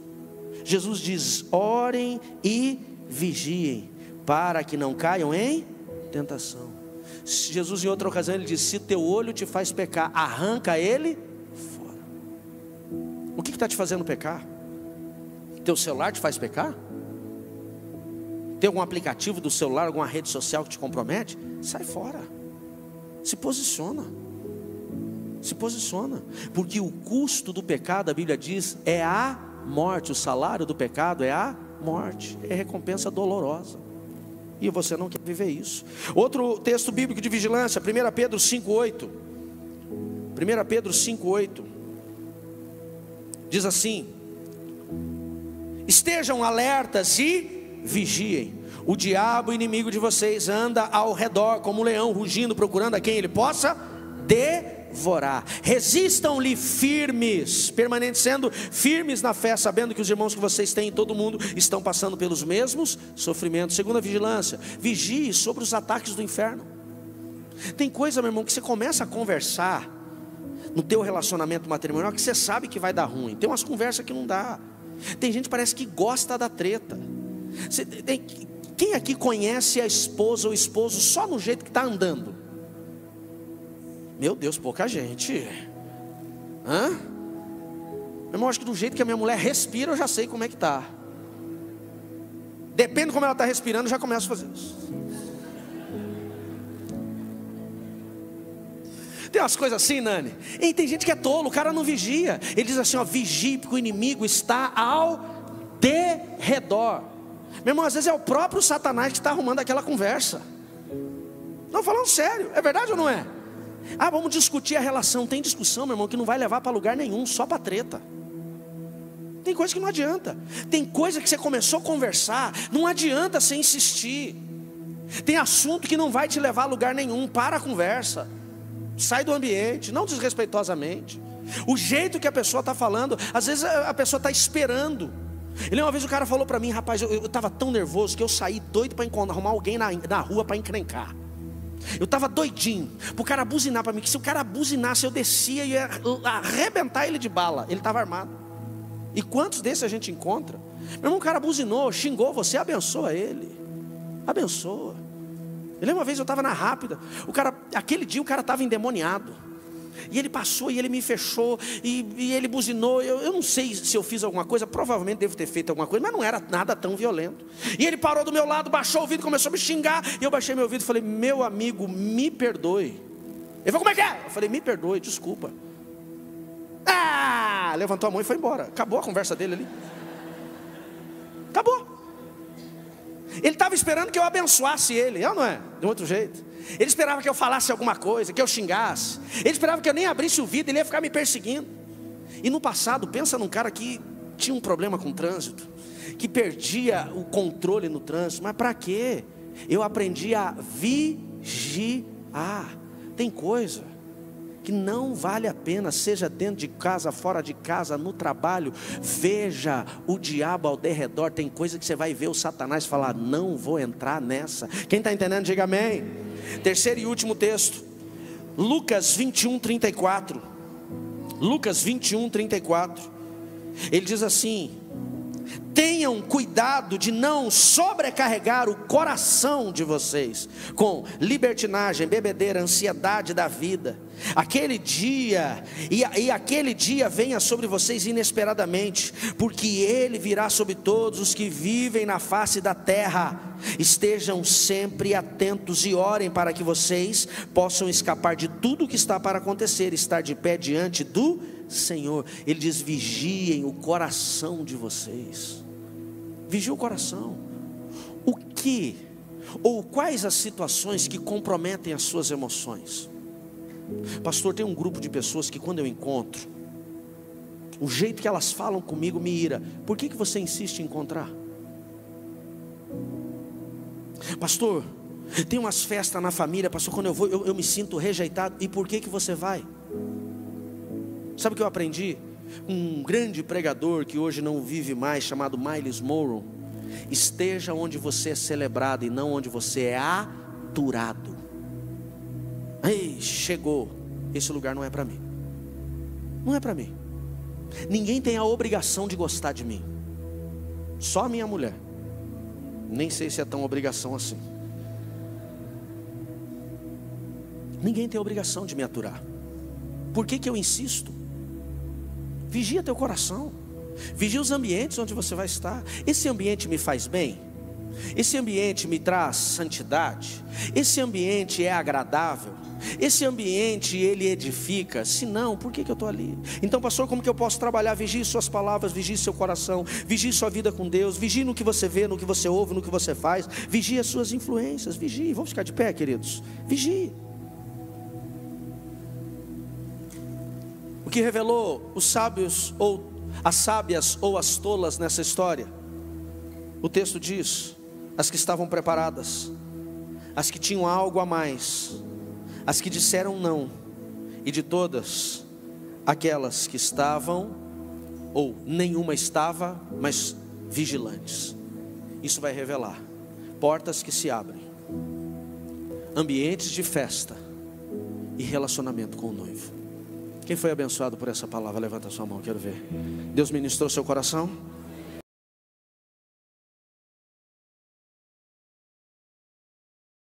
Jesus diz: orem e vigiem, para que não caiam em tentação. Jesus em outra ocasião ele diz: se teu olho te faz pecar, arranca ele fora. O que está te fazendo pecar? Teu celular te faz pecar? Tem algum aplicativo do celular, alguma rede social que te compromete? Sai fora. Se posiciona. Se posiciona. Porque o custo do pecado, a Bíblia diz, é a morte. O salário do pecado é a morte. É recompensa dolorosa. E você não quer viver isso. Outro texto bíblico de vigilância, 1 Pedro 5,8. 1 Pedro 5,8 diz assim: estejam alertas e vigiem. O diabo, inimigo de vocês, anda ao redor como um leão, rugindo, procurando a quem ele possa devorar. Resistam-lhe firmes, permanecendo firmes na fé, sabendo que os irmãos que vocês têm em todo o mundo estão passando pelos mesmos sofrimentos. Segunda vigilância, vigie sobre os ataques do inferno. Tem coisa, meu irmão, que você começa a conversar no teu relacionamento matrimonial que você sabe que vai dar ruim. Tem umas conversas que não dá. Tem gente que parece que gosta da treta. Quem aqui conhece a esposa ou o esposo só no jeito que está andando? Meu Deus, pouca gente. Meu irmão, acho que do jeito que a minha mulher respira, eu já sei como é que está. Depende de como ela está respirando, eu já começo a fazer isso. Tem umas coisas assim, Nani. E tem gente que é tolo, o cara não vigia. Ele diz assim, vigie, porque o inimigo está ao derredor. Meu irmão, às vezes é o próprio Satanás que está arrumando aquela conversa. Não, falando sério, é verdade ou não é? Vamos discutir a relação. Tem discussão, meu irmão, que não vai levar para lugar nenhum, só para treta. Tem coisa que não adianta. Tem coisa que você começou a conversar, não adianta você insistir. Tem assunto que não vai te levar a lugar nenhum. Para a conversa, sai do ambiente, não desrespeitosamente. O jeito que a pessoa está falando, às vezes a pessoa está esperando. Uma vez o cara falou para mim, rapaz, eu estava tão nervoso que eu saí doido para arrumar alguém na rua para encrencar. Eu estava doidinho para o cara buzinar para mim, que se o cara buzinasse eu descia e ia arrebentar ele de bala. Ele estava armado. E quantos desses a gente encontra? Meu irmão, o cara buzinou, xingou você, abençoa ele. Abençoa. Uma vez eu estava na Rápida, aquele dia o cara estava endemoniado. E ele passou e ele me fechou e ele buzinou. Eu não sei se eu fiz alguma coisa, provavelmente devo ter feito alguma coisa, mas não era nada tão violento. E ele parou do meu lado, baixou o vidro, começou a me xingar. E eu baixei meu vidro e falei: meu amigo, me perdoe. Ele falou: como é que é? Eu falei: me perdoe, desculpa. Levantou a mão e foi embora. Acabou a conversa dele ali. Acabou. Ele estava esperando que eu abençoasse ele, não é? De um outro jeito. Ele esperava que eu falasse alguma coisa, que eu xingasse. Ele esperava que eu nem abrisse o vidro, ele ia ficar me perseguindo. E no passado, pensa num cara que tinha um problema com o trânsito, que perdia o controle no trânsito. Mas para quê? Eu aprendi a vigiar. Tem coisa que não vale a pena, seja dentro de casa, fora de casa, no trabalho. Veja o diabo ao derredor. Tem coisa que você vai ver o Satanás falar: não vou entrar nessa. Quem está entendendo, diga amém. Terceiro e último texto, Lucas 21:34. Lucas 21:34. Ele diz assim: tenham cuidado de não sobrecarregar o coração de vocês com libertinagem, bebedeira, ansiedade da vida. Aquele dia venha sobre vocês inesperadamente, porque ele virá sobre todos os que vivem na face da terra. Estejam sempre atentos e orem para que vocês possam escapar de tudo o que está para acontecer, estar de pé diante do Senhor. Ele diz: vigiem o coração de vocês. Vigie o coração. O que ou quais as situações que comprometem as suas emoções? Pastor, tem um grupo de pessoas que quando eu encontro, o jeito que elas falam comigo me ira. Por que você insiste em encontrar? Pastor, tem umas festas na família, pastor, quando eu vou eu me sinto rejeitado. E por que você vai? Sabe o que eu aprendi? Um grande pregador que hoje não vive mais, chamado Myles Monroe: esteja onde você é celebrado e não onde você é aturado. Ei, chegou, esse lugar não é para mim. Não é para mim. Ninguém tem a obrigação de gostar de mim, só a minha mulher. Nem sei se é tão obrigação assim. Ninguém tem a obrigação de me aturar. Por que eu insisto? Vigia teu coração. Vigia os ambientes onde você vai estar. Esse ambiente me faz bem? Esse ambiente me traz santidade? Esse ambiente é agradável? Esse ambiente ele edifica? Se não, por que eu estou ali? Então, pastor, como que eu posso trabalhar? Vigie suas palavras, vigie seu coração, vigie sua vida com Deus, vigie no que você vê, no que você ouve, no que você faz, vigie as suas influências, vigie. Vamos ficar de pé, queridos? Vigie. O que revelou os sábios ou as sábias ou as tolas nessa história? O texto diz: as que estavam preparadas, as que tinham algo a mais, as que disseram não, e de todas aquelas que estavam, ou nenhuma estava, mas vigilantes. Isso vai revelar portas que se abrem, ambientes de festa e relacionamento com o noivo. Quem foi abençoado por essa palavra, levanta a sua mão, quero ver. Deus ministrou seu coração?